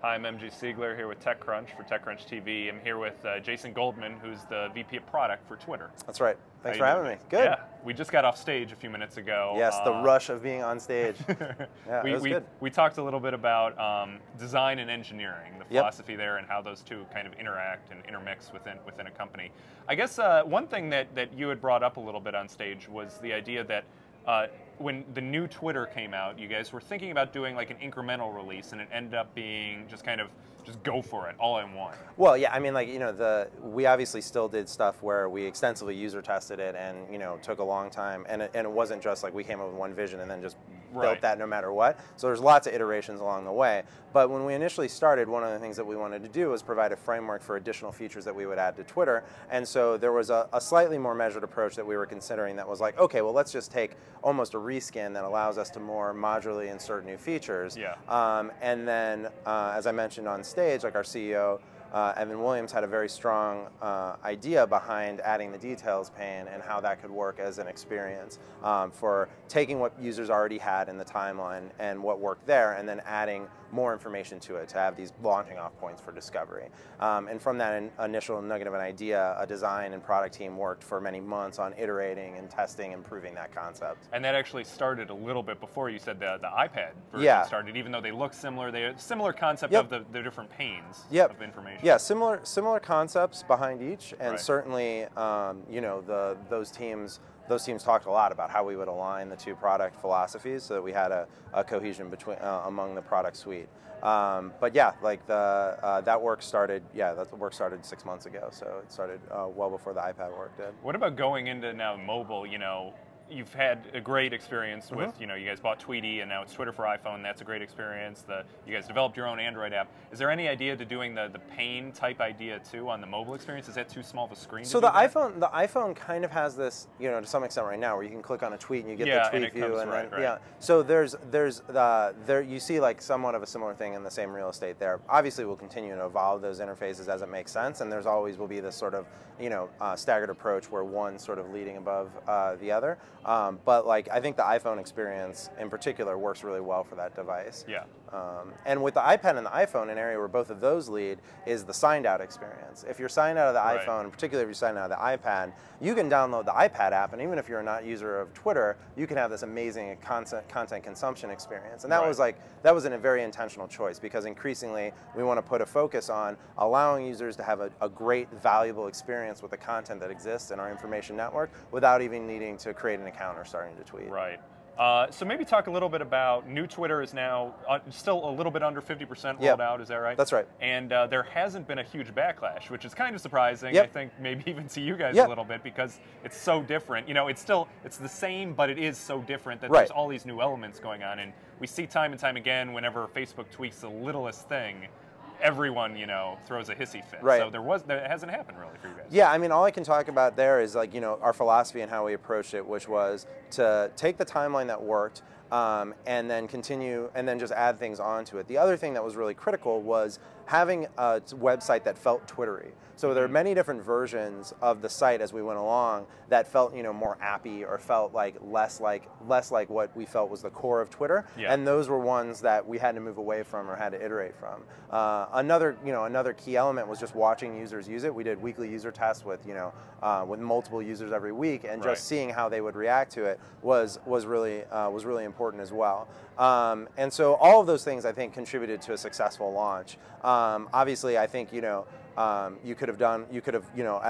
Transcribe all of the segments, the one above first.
Hi, I'm MG Siegler here with TechCrunch for TechCrunch TV. I'm here with Jason Goldman, who's the VP of Product for Twitter. That's right. Thanks for having me. Good. Yeah, we just got off stage a few minutes ago. Yes, the rush of being on stage. Yeah, it was good. We talked a little bit about design and engineering, the philosophy there, and how those two kind of interact and intermix within a company. I guess one thing that you had brought up a little bit on stage was the idea that when the new Twitter came out, you guys were thinking about doing like an incremental release, and it ended up being just go for it, all in one. Well, yeah, I mean, like, we obviously still did stuff where we extensively user tested it and, took a long time, and it wasn't just like we came up with one vision and then just built that no matter what. So there's lots of iterations along the way. But when we initially started, one of the things that we wanted to do was provide a framework for additional features that we would add to Twitter. And so there was a slightly more measured approach that we were considering that was like, okay, well, let's just take almost a reskin that allows us to more modularly insert new features. Yeah. And then, as I mentioned on stage, like our CEO, Evan Williams, had a very strong idea behind adding the details pane and how that could work as an experience for taking what users already had in the timeline and what worked there, and then adding more information to it to have these launching off points for discovery. And from that initial nugget of an idea, a design and product team worked for many months on iterating and testing and proving that concept. And that actually started a little bit before you said the iPad version started, even though they look similar. They have similar concept of the different panes of information. Yeah, similar concepts behind each, and certainly, those teams talked a lot about how we would align the two product philosophies so that we had a cohesion between among the product suite. But yeah, like that work started. Yeah, that work started 6 months ago, so it started well before the iPad work did. What about going into now mobile? You've had a great experience with, you guys bought Tweety and now it's Twitter for iPhone. That's a great experience. You guys developed your own Android app. Is there any idea to doing the pane type idea too on the mobile experience? Is that too small of a screen? So the iPhone kind of has this, to some extent right now, where you can click on a tweet and you get the tweet view, and then So there's you see like somewhat of a similar thing in the same real estate there. Obviously, we'll continue to evolve those interfaces as it makes sense, and there's always will be this sort of staggered approach where one's sort of leading above the other. But like I think the iPhone experience in particular works really well for that device. Yeah. And with the iPad and the iPhone, an area where both of those lead is the signed out experience. If you're signed out of the iPhone, particularly if you're signed out of the iPad, you can download the iPad app, and even if you're not a user of Twitter, you can have this amazing content consumption experience. And that was a very intentional choice, because increasingly we want to put a focus on allowing users to have a great, valuable experience with the content that exists in our information network without even needing to create an account or starting to tweet. Right. So maybe talk a little bit about new Twitter is now still a little bit under 50% rolled out, is that right? That's right. And there hasn't been a huge backlash, which is kind of surprising, I think, maybe even to you guys a little bit, because it's so different. It's the same, but it is so different that there's all these new elements going on. And we see time and time again, whenever Facebook tweaks the littlest thing, everyone, throws a hissy fit. Right. So that hasn't happened really for you guys. Yeah, I mean, all I can talk about there is like, our philosophy and how we approached it, which was to take the timeline that worked and then continue and then just add things onto it. The other thing that was really critical was having a website that felt Twittery. So there are many different versions of the site as we went along that felt, more appy or felt like less like what we felt was the core of Twitter. Yeah. And those were ones that we had to move away from or had to iterate from. Another key element was just watching users use it. We did weekly user tests with multiple users every week, and just seeing how they would react to it was really important as well. And so all of those things, I think, contributed to a successful launch. Obviously, I think at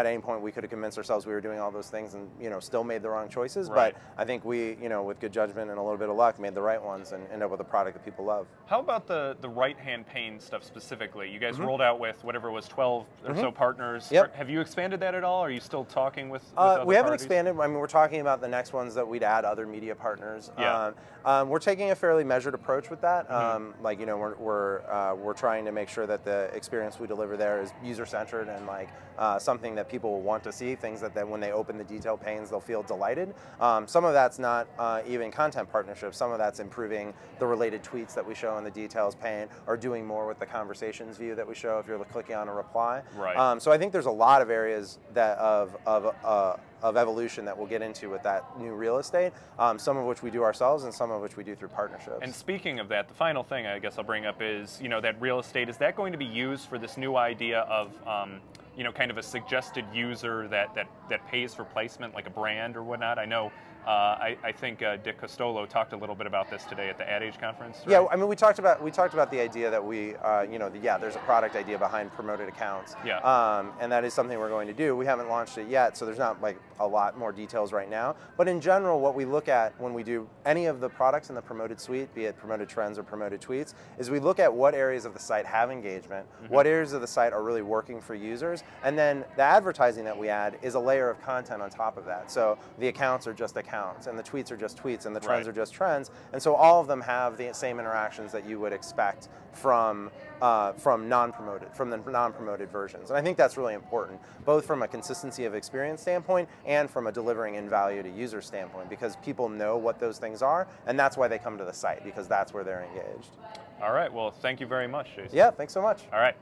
any point we could have convinced ourselves we were doing all those things and still made the wrong choices. But I think we with good judgment and a little bit of luck made the right ones and end up with a product that people love. How about the right-hand pane stuff specifically? You guys rolled out with whatever it was, 12 or so partners. Yep. Have you expanded that at all? Are you still talking with other we haven't parties? expanded. I mean, we're talking about the next ones that we'd add other media partners. Yeah. We're taking a fairly measured approach with that. We're trying to make sure that the experience we deliver there is user-centered and something that people will want to see, things that when they open the detail panes, they'll feel delighted. Some of that's not even content partnerships. Some of that's improving the related tweets that we show in the details pane, or doing more with the conversations view that we show if you're clicking on a reply. Right. So I think there's a lot of areas that of evolution that we'll get into with that new real estate, some of which we do ourselves and some of which we do through partnerships. And speaking of that, the final thing I guess I'll bring up is, that real estate, is that going to be used for this new idea of, kind of a suggested user that pays for placement, like a brand or whatnot? I know, I think Dick Costolo talked a little bit about this today at the Ad Age conference. Right? Yeah, I mean, we talked about the idea that we, there's a product idea behind promoted accounts. Yeah. And that is something we're going to do. We haven't launched it yet, so there's not like a lot more details right now. But in general, what we look at when we do any of the products in the promoted suite, be it promoted trends or promoted tweets, is we look at what areas of the site have engagement, what areas of the site are really working for users, and then the advertising that we add is a layer of content on top of that. So the accounts are just accounts, and the tweets are just tweets, and the trends are just trends, and so all of them have the same interactions that you would expect from the non-promoted versions. And I think that's really important, both from a consistency of experience standpoint and from a delivering in value to user standpoint, because people know what those things are, and that's why they come to the site, because that's where they're engaged. All right, well, thank you very much, Jason. Yeah, thanks so much. All right.